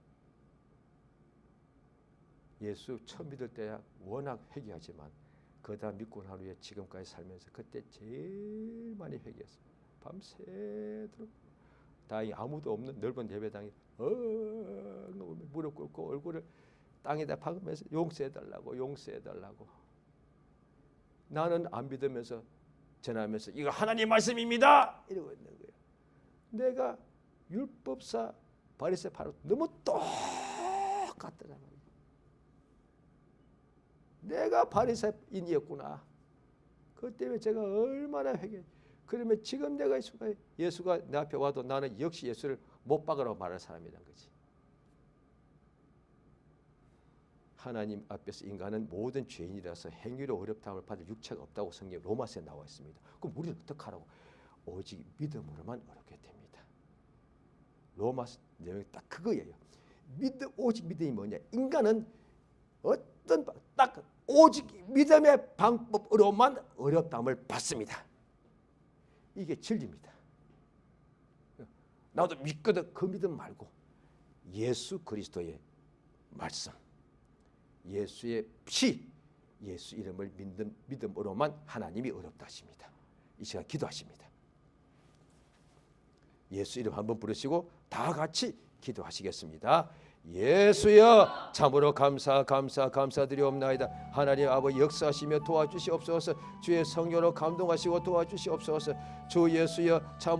예수 처음 믿을 때야 워낙 회개하지만 그다 믿고 난 후에 지금까지 살면서 그때 제일 많이 회개했습니다. 밤새도록 다행히 아무도 없는 넓은 예배당에 무릎 꿇고 얼굴을 땅에다 박으면서 용서해달라고 나는 안 믿으면서 전하면서 이거 하나님 말씀입니다 이러고 있는 거예요. 내가 율법사 바리새 바로 너무 똑같더라고요. 내가 바리새인이었구나. 그 때문에 제가 얼마나 회개. 그러면 지금 내가 예수가 내 앞에 와도 나는 역시 예수를 못 박으라고 말할 사람이란 거지. 하나님 앞에서 인간은 모든 죄인이라서 행위로 어렵다함을 받을 육체가 없다고 성경 로마서에 나와 있습니다. 그럼 우리는 어떡하라고? 오직 믿음으로만 어렵게 됩니다. 로마서 내용이 딱 그거예요. 오직 믿음이 뭐냐? 인간은 딱 오직 믿음의 방법으로만 어렵다함을 받습니다. 이게 진리입니다. 나도 믿거든. 그 믿음 말고 예수 그리스도의 말씀, 예수의 피, 예수 이름을 믿음으로만 하나님이 어렵다 하십니다. 이 시간 기도하십니다. 예수 이름 한번 부르시고 다 같이 기도하시겠습니다. 예수여, 참으로 감사드리옵나이다. 하나님 아버지, 역사하시며 도와주시옵소서. 주의 성령으로 감동하시고 도와주시옵소서. 주 예수여, 참